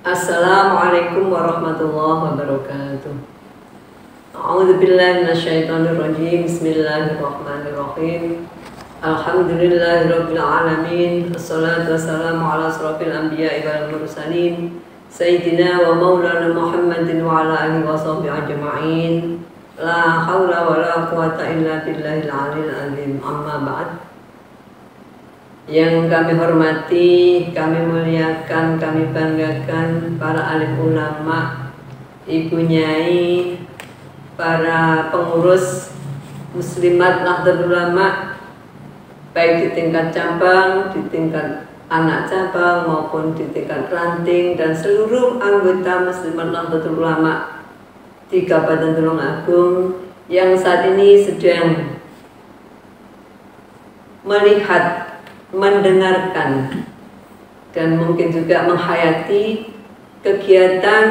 Assalamualaikum warahmatullahi wabarakatuh. A'udzubillahi minasyaitonirrajim. Bismillahirrahmanirrahim. Alhamdulillahirabbil alamin. Wassalatu wassalamu ala asrofil anbiya'i wal mursalin sayyidina wa maulana Muhammadin wa ala alihi washabihi ajma'in. La haula wa la quwata illa billahil aliyil azim. Amma ba'd. Yang kami hormati, kami muliakan, kami banggakan para alim ulama, ibu nyai, para pengurus muslimat Nahdlatul Ulama, baik di tingkat cabang, di tingkat anak cabang maupun di tingkat ranting, dan seluruh anggota muslimat Nahdlatul Ulama di Kabupaten Tulungagung yang saat ini sedang melihat, mendengarkan, dan mungkin juga menghayati kegiatan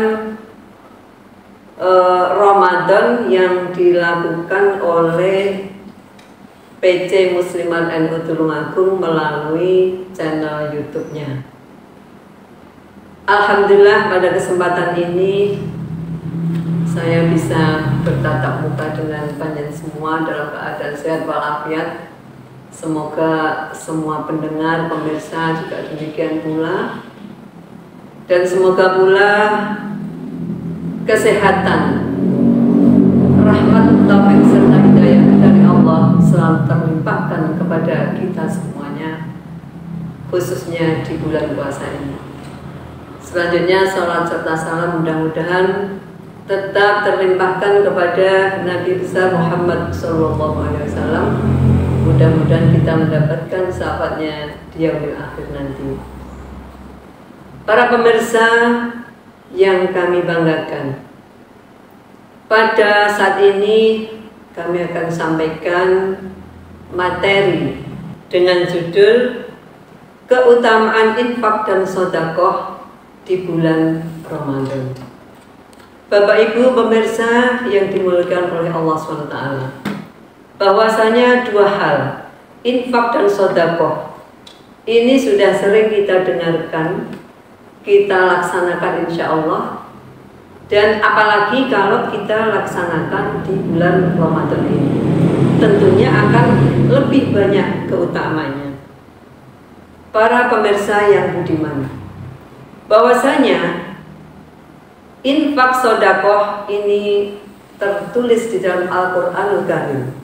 Ramadan yang dilakukan oleh PC Muslimat NU Tulungagung melalui channel YouTube-nya. Alhamdulillah pada kesempatan ini saya bisa bertatap muka dengan panjenengan semua dalam keadaan sehat walafiat. Semoga semua pendengar, pemirsa juga demikian pula, dan semoga pula kesehatan, rahmat, taufik serta hidayah dari Allah selalu terlimpahkan kepada kita semuanya, khususnya di bulan puasa ini. Selanjutnya salat serta salam mudah-mudahan tetap terlimpahkan kepada Nabi besar Muhammad SAW. Mudah-mudahan kita mendapatkan sahabatnya di yaumil akhir nanti. Para pemirsa yang kami banggakan, pada saat ini kami akan sampaikan materi dengan judul keutamaan infak dan sedekah di bulan Ramadan. Bapak Ibu pemirsa yang dimuliakan oleh Allah SWT, bahwasanya dua hal, infak dan sedekah, ini sudah sering kita dengarkan, kita laksanakan insya Allah, dan apalagi kalau kita laksanakan di bulan Ramadan ini, tentunya akan lebih banyak keutamanya. Para pemirsa yang budiman, bahwasanya infak sedekah ini tertulis di dalam Al-Qur'anul Karim,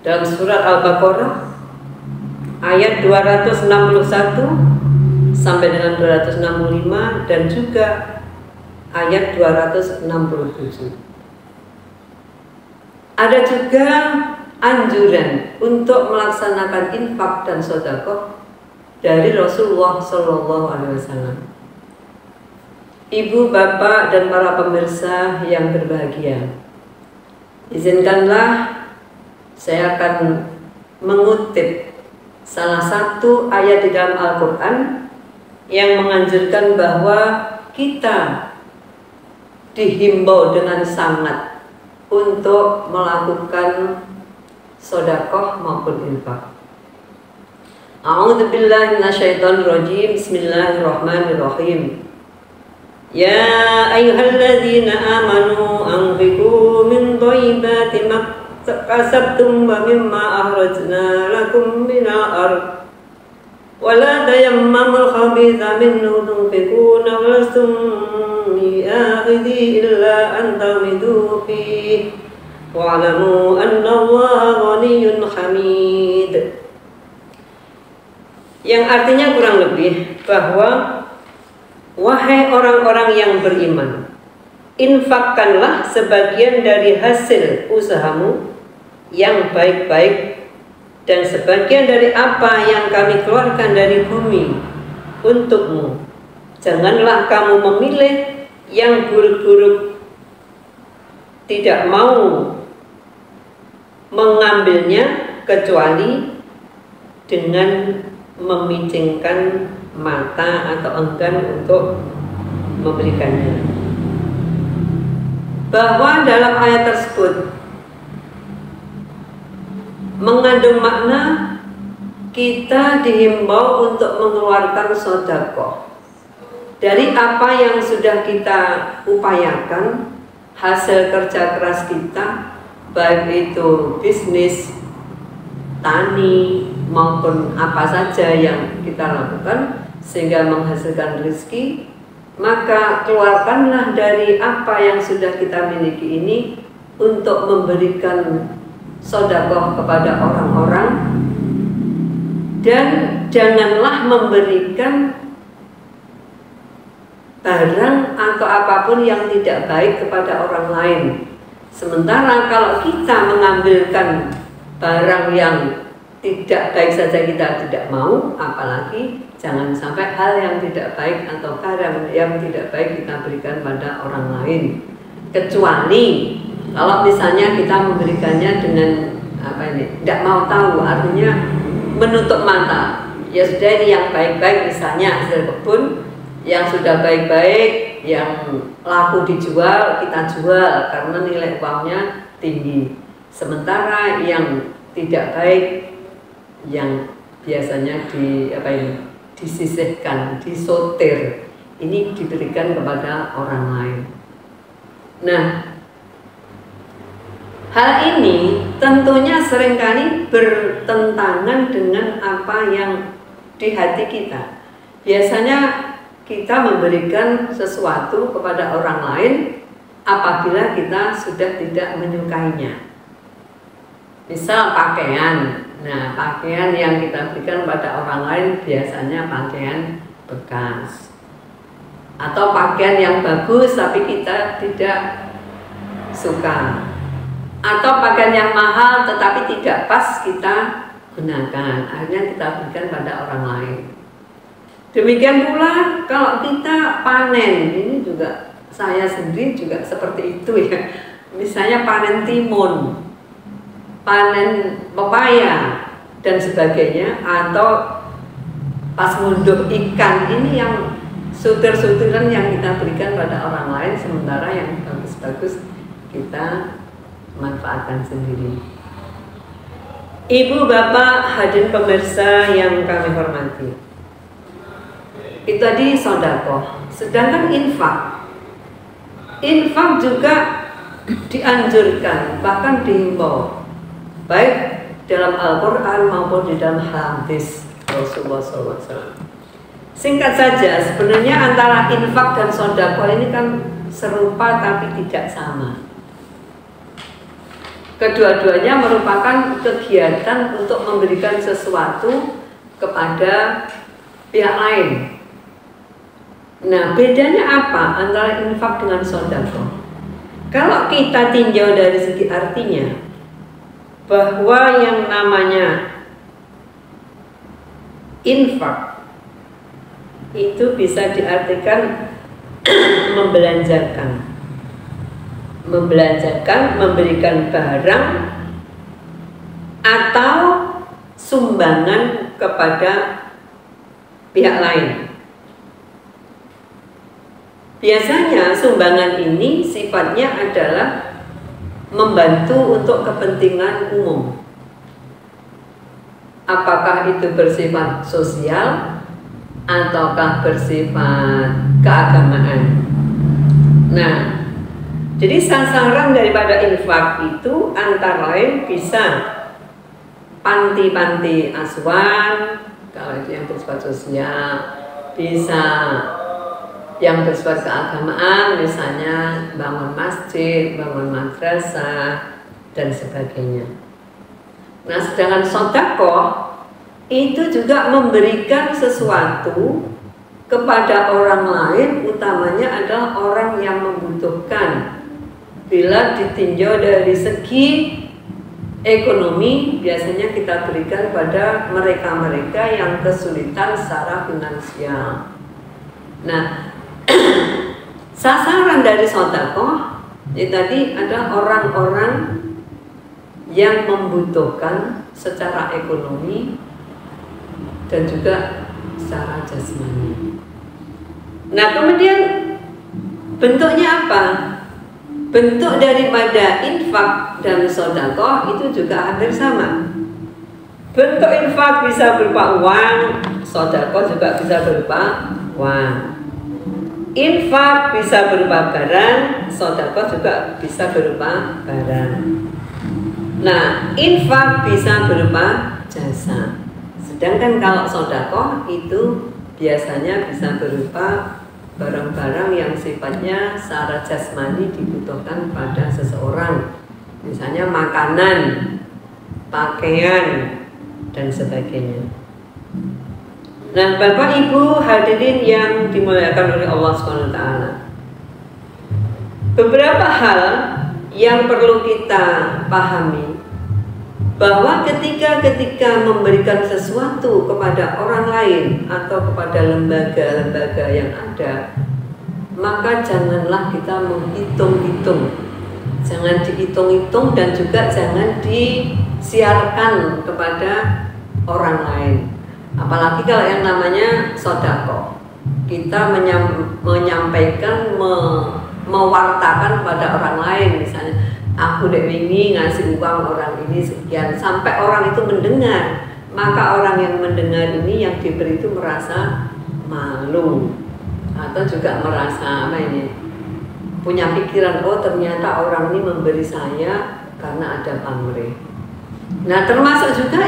dalam surat Al-Baqarah ayat 261 sampai dengan 265 dan juga ayat 267. Ada juga anjuran untuk melaksanakan infak dan sedekah dari Rasulullah SAW. Ibu, bapak, dan para pemirsa yang berbahagia, izinkanlah saya akan mengutip salah satu ayat di dalam Al-Quran yang menganjurkan bahwa kita dihimbau dengan sangat untuk melakukan sedekah maupun infak. A'udzubillahi minasyaitonirrajim. Bismillahirrahmanirrahim. Ya ayyuhalladzina amanu anfiqu min thayyibati ma kasabtum wa mimma akhrajna lakum minal ardh wa la tayammamul khabitha minhu tunfiquna wa lastum bi'akhidhi illa an tamidu fihi wa'lamu anna Allaha ghaniyyun hamid. Yang artinya kurang lebih bahwa wahai orang-orang yang beriman, infakkanlah sebagian dari hasil usahamu yang baik-baik dan sebagian dari apa yang kami keluarkan dari bumi untukmu. Janganlah kamu memilih yang buruk-buruk, tidak mau mengambilnya kecuali dengan memicingkan mata atau enggan untuk memberikannya. Bahwa dalam ayat tersebut mengandung makna kita dihimbau untuk mengeluarkan sedekah dari apa yang sudah kita upayakan, hasil kerja keras kita, baik itu bisnis, tani, maupun apa saja yang kita lakukan sehingga menghasilkan rezeki, maka keluarkanlah dari apa yang sudah kita miliki ini untuk memberikan sedekah kepada orang-orang, dan janganlah memberikan barang atau apapun yang tidak baik kepada orang lain. Sementara kalau kita mengambilkan barang yang tidak baik saja kita tidak mau, apalagi jangan sampai hal yang tidak baik atau barang yang tidak baik kita berikan pada orang lain. Kecuali kalau misalnya kita memberikannya dengan tidak mau tahu, artinya menutup mata. Ya sudah, ini yang baik-baik, misalnya hasil kebun yang sudah baik-baik, yang laku dijual, kita jual karena nilai uangnya tinggi. Sementara yang tidak baik, yang biasanya disisihkan, disortir, ini diberikan kepada orang lain. Nah, hal ini tentunya seringkali bertentangan dengan apa yang di hati kita. Biasanya kita memberikan sesuatu kepada orang lain apabila kita sudah tidak menyukainya. Misal pakaian. Nah, pakaian yang kita berikan pada orang lain biasanya pakaian bekas. Atau pakaian yang bagus tapi kita tidak suka. Atau pakaian yang mahal tetapi tidak pas kita gunakan, akhirnya kita berikan pada orang lain. Demikian pula kalau kita panen, ini juga saya sendiri juga seperti itu ya. Misalnya panen timun, panen pepaya dan sebagainya, atau pas ngunduh ikan, ini yang sutir-sutiran yang kita berikan pada orang lain, sementara yang bagus-bagus kita manfaatkan sendiri. Ibu, bapak, hadirin pemirsa yang kami hormati, itu tadi sedekah. Sedangkan infak juga dianjurkan, bahkan dihimbau, baik dalam Al-Quran maupun di dalam hadis Rasulullah SAW. Singkat saja, sebenarnya antara infak dan sedekah ini kan serupa tapi tidak sama. Kedua-duanya merupakan kegiatan untuk memberikan sesuatu kepada pihak lain. Nah, bedanya apa antara infak dengan sedekah? Kalau kita tinjau dari segi artinya, bahwa yang namanya infak itu bisa diartikan membelanjakan, memberikan barang atau sumbangan kepada pihak lain. Biasanya sumbangan ini sifatnya adalah membantu untuk kepentingan umum. Apakah itu bersifat sosial ataukah bersifat keagamaan. Nah, jadi sasaran daripada infak itu antara lain bisa panti-panti asuhan, kalau itu yang bersifat sosial, bisa yang bersifat keagamaan, misalnya bangun masjid, bangun madrasah, dan sebagainya. Nah, sedangkan sedekah itu juga memberikan sesuatu kepada orang lain, utamanya adalah orang yang membutuhkan. Bila ditinjau dari segi ekonomi, biasanya kita berikan pada mereka-mereka yang kesulitan secara finansial. Nah, sasaran dari sedekah tadi ada orang-orang yang membutuhkan secara ekonomi dan juga secara jasmani. Nah, kemudian bentuknya apa? Bentuk daripada infak dan sedekah itu juga hampir sama. Bentuk infak bisa berupa uang, sedekah juga bisa berupa uang. Infak bisa berupa barang, sedekah juga bisa berupa barang. Nah, infak bisa berupa jasa. Sedangkan kalau sedekah itu biasanya bisa berupa barang-barang yang sifatnya secara jasmani dibutuhkan pada seseorang. Misalnya makanan, pakaian, dan sebagainya. Nah, Bapak Ibu hadirin yang dimuliakan oleh Allah SWT, beberapa hal yang perlu kita pahami bahwa ketika memberikan sesuatu kepada orang lain atau kepada lembaga-lembaga yang ada, maka janganlah kita menghitung-hitung, jangan dihitung-hitung dan juga jangan disiarkan kepada orang lain. Apalagi kalau yang namanya sedekah, kita menyampaikan, mewartakan pada orang lain, misalnya aku dek wingi ngasih uang orang ini sekian, sampai orang itu mendengar, maka orang yang mendengar ini yang diberi itu merasa malu atau juga merasa punya pikiran, oh ternyata orang ini memberi saya karena ada pamrih. Nah, termasuk juga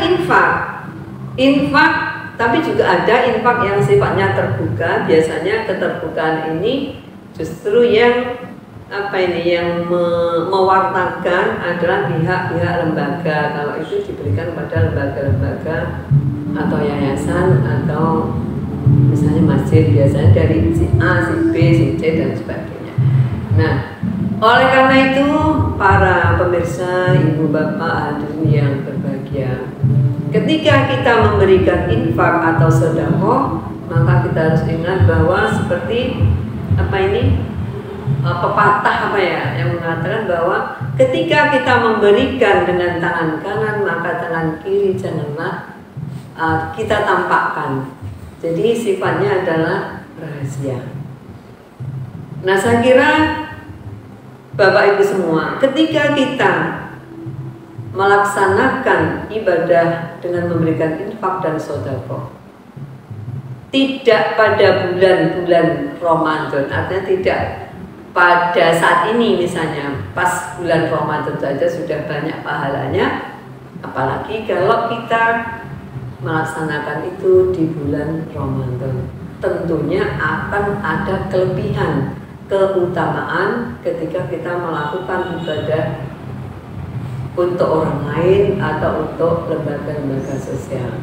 infak, tapi juga ada infak yang sifatnya terbuka. Biasanya keterbukaan ini justru yang yang mewartakan adalah pihak-pihak lembaga. Kalau itu diberikan pada lembaga-lembaga atau yayasan atau misalnya masjid, biasanya dari si A, si B, si C dan sebagainya. Nah, oleh karena itu para pemirsa, ibu bapak hadirin yang berbahagia, ketika kita memberikan infak atau sedekah, maka kita harus ingat bahwa seperti pepatah yang mengatakan bahwa ketika kita memberikan dengan tangan kanan, maka tangan kiri janganlah kita tampakkan. Jadi sifatnya adalah rahasia. Nah, saya kira Bapak Ibu semua, ketika kita melaksanakan ibadah dengan memberikan infak dan sedekah, tidak pada bulan-bulan Ramadan, artinya tidak pada saat ini, misalnya pas bulan Ramadan saja sudah banyak pahalanya, apalagi kalau kita melaksanakan itu di bulan Ramadan. Tentunya akan ada kelebihan, keutamaan ketika kita melakukan ibadah untuk orang lain atau untuk lembaga-lembaga sosial.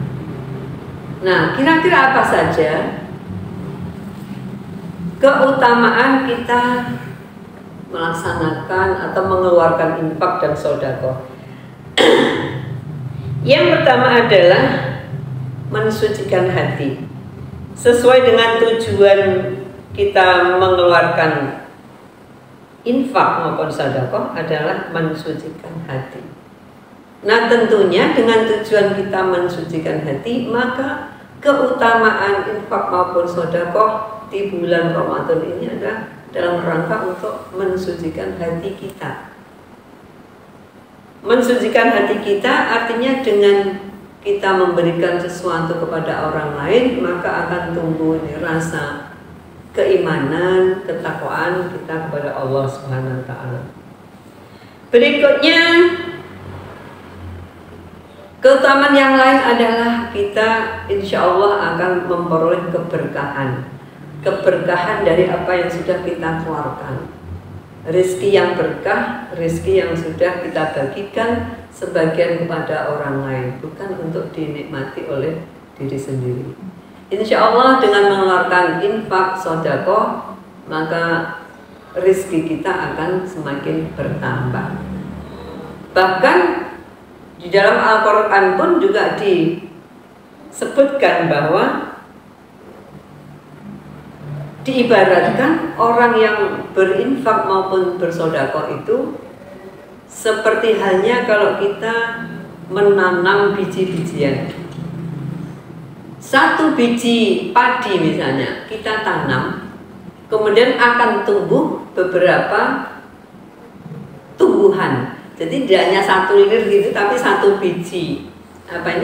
Nah, kira-kira apa saja keutamaan kita melaksanakan atau mengeluarkan infak dan sedekah? Yang pertama adalah mensucikan hati. Sesuai dengan tujuan kita mengeluarkan infak maupun sedekah adalah mensucikan hati. Nah, tentunya dengan tujuan kita mensucikan hati, maka keutamaan infak maupun sedekah di bulan Ramadan ini adalah dalam rangka untuk mensucikan hati kita. Mensucikan hati kita artinya dengan kita memberikan sesuatu kepada orang lain, maka akan tumbuh rasa keimanan, ketakwaan kita kepada Allah Subhanahu wa taala. Berikutnya, keutamaan yang lain adalah kita insya Allah akan memperoleh keberkahan. Keberkahan dari apa yang sudah kita keluarkan. Rezeki yang berkah, rezeki yang sudah kita bagikan sebagian kepada orang lain, bukan untuk dinikmati oleh diri sendiri. Insya Allah dengan mengeluarkan infak sedekah, maka rezeki kita akan semakin bertambah. Bahkan di dalam Al-Quran pun juga disebutkan bahwa diibaratkan orang yang berinfak maupun bersedekah itu seperti halnya kalau kita menanam biji-bijian. Satu biji padi misalnya kita tanam, kemudian akan tumbuh beberapa tumbuhan. Jadi tidak hanya satu liner gitu, tapi satu biji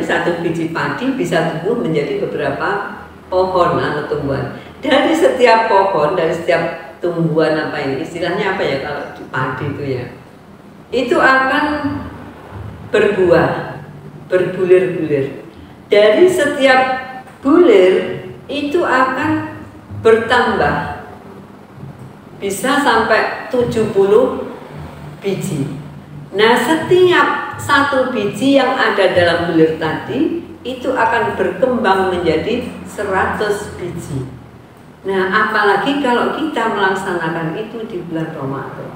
satu biji padi bisa tumbuh menjadi beberapa pohon atau tumbuhan. Dari setiap pohon, dari setiap tumbuhan apa ini, istilahnya apa ya kalau di padi itu ya, itu akan berbuah, berbulir-bulir. Dari setiap bulir itu akan bertambah, bisa sampai 70 biji. Nah, setiap satu biji yang ada dalam bulir tadi itu akan berkembang menjadi 100 biji. Nah, apalagi kalau kita melaksanakan itu di bulan Ramadan.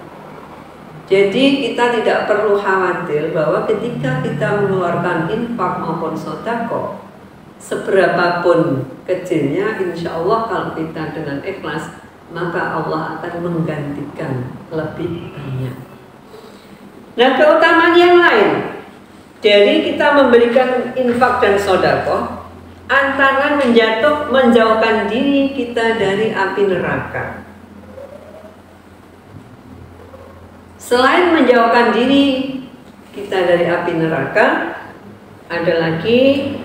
Jadi kita tidak perlu khawatir bahwa ketika kita mengeluarkan infak maupun sedekah, seberapapun kecilnya, insya Allah kalau kita dengan ikhlas, maka Allah akan menggantikan lebih banyak. Nah, keutamaan yang lain dari kita memberikan infak dan sedekah, antara menjauhkan diri kita dari api neraka. Selain menjauhkan diri kita dari api neraka, ada lagi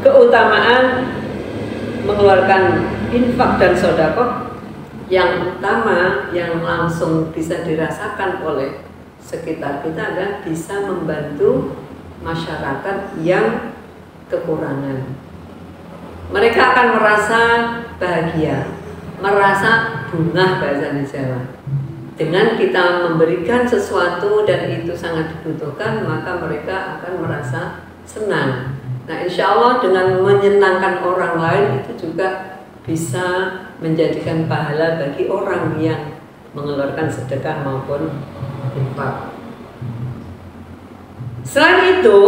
keutamaan mengeluarkan infak dan sedekah yang utama yang langsung bisa dirasakan oleh sekitar kita adalah bisa membantu masyarakat yang kekurangan. Mereka akan merasa bahagia, merasa bungah bahasa Jawa. Dengan kita memberikan sesuatu dan itu sangat dibutuhkan, maka mereka akan merasa senang. Nah, insya Allah dengan menyenangkan orang lain itu juga bisa menjadikan pahala bagi orang yang mengeluarkan sedekah maupun infak. Selain itu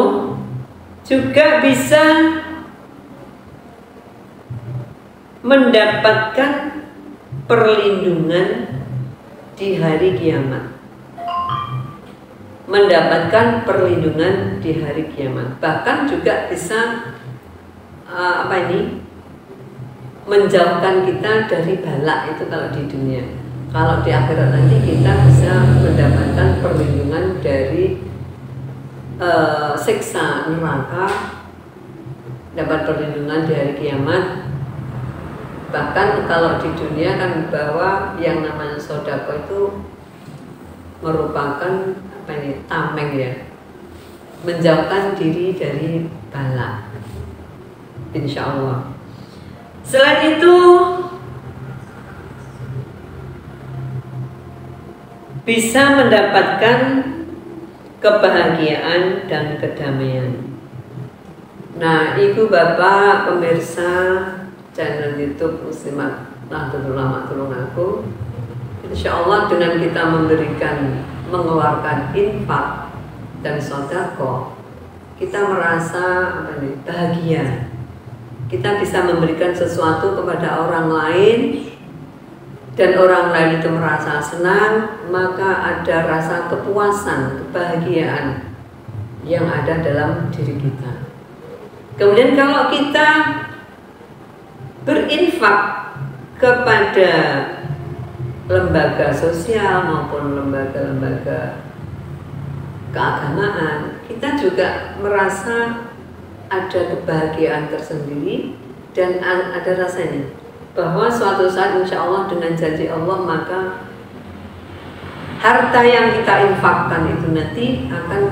juga bisa mendapatkan perlindungan di hari kiamat. Mendapatkan perlindungan di hari kiamat. Bahkan juga bisa menjauhkan kita dari bala itu kalau di dunia. Kalau di akhirat nanti kita bisa mendapatkan perlindungan dari siksa neraka, dapat perlindungan di hari kiamat. Bahkan kalau di dunia kan bahwa yang namanya sedekah itu merupakan tameng ya, menjauhkan diri dari bala, insya Allah. Selain itu bisa mendapatkan kebahagiaan dan kedamaian. Nah, ibu bapak pemirsa channel YouTube Muslimat Nahdlatul Ulama Tulungagung, insya Allah dengan kita mengeluarkan infak dan sedekah, kita merasa bahagia. Kita bisa memberikan sesuatu kepada orang lain dan orang lain itu merasa senang, maka ada rasa kepuasan, kebahagiaan yang ada dalam diri kita. Kemudian kalau kita berinfak kepada lembaga sosial maupun lembaga-lembaga keagamaan, kita juga merasa ada kebahagiaan tersendiri dan ada rasanya bahwa suatu saat insya Allah dengan janji Allah, maka harta yang kita infakkan itu nanti akan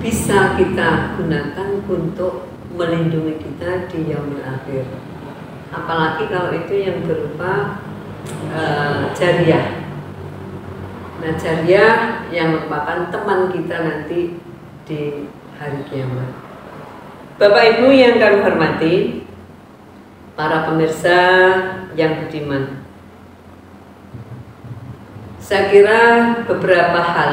bisa kita gunakan untuk melindungi kita di yaumil akhir. Apalagi kalau itu yang berupa jariah. Nah, jariah yang merupakan teman kita nanti di hari kiamat. Bapak Ibu yang kami hormati, para pemirsa yang budiman, saya kira beberapa hal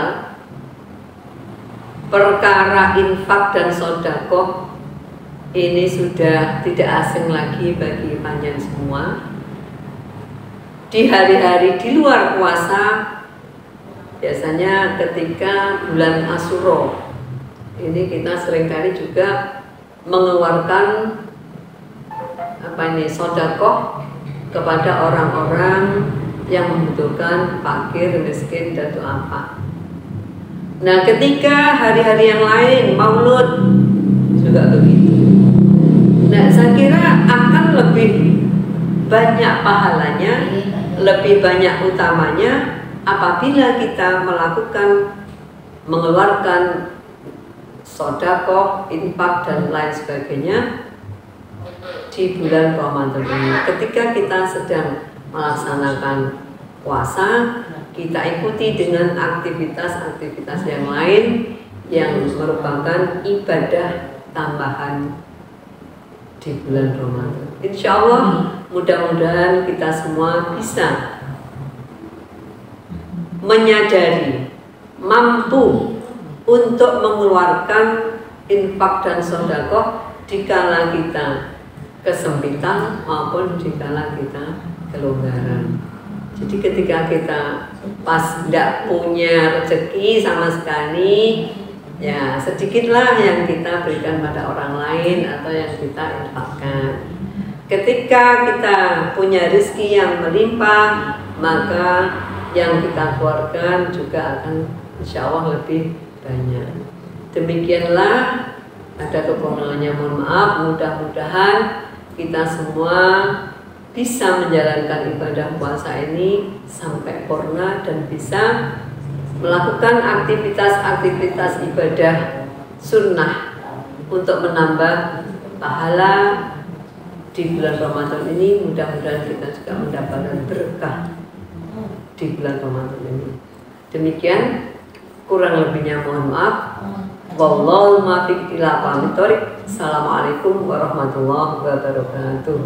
perkara infak dan sedekah ini sudah tidak asing lagi bagi panjenengan semua. Di hari-hari di luar puasa, biasanya ketika bulan Asyura ini kita seringkali juga mengeluarkan sedekah kepada orang-orang yang membutuhkan, fakir, miskin, dan duafa. Nah, ketika hari-hari yang lain, Maulud juga begitu. Nah, saya kira akan lebih banyak pahalanya, lebih banyak utamanya apabila kita mengeluarkan sedekah, infak dan lain sebagainya di bulan Ramadan ini. Ketika kita sedang melaksanakan puasa, kita ikuti dengan aktivitas-aktivitas yang lain yang merupakan ibadah tambahan di bulan Ramadan. Insya Allah mudah-mudahan kita semua bisa menyadari, mampu untuk mengeluarkan infak dan sedekah dikala kita kesempitan maupun dikala kita kelonggaran. Jadi ketika kita pas tidak punya rezeki sama sekali, ya sedikitlah yang kita berikan pada orang lain atau yang kita infakkan. Ketika kita punya rezeki yang melimpah, maka yang kita keluarkan juga akan insya Allah lebih banyak. Demikianlah, ada kekurangannya, mohon maaf. Mudah-mudahan kita semua bisa menjalankan ibadah puasa ini sampai purna dan bisa melakukan aktivitas-aktivitas ibadah sunnah untuk menambah pahala di bulan Ramadan ini. Mudah-mudahan kita juga mendapatkan berkah di bulan Ramadan ini. Demikian, kurang lebihnya mohon maaf. Wallahu muwaffiq ila aqwamit thoriq. Assalamualaikum warahmatullahi wabarakatuh.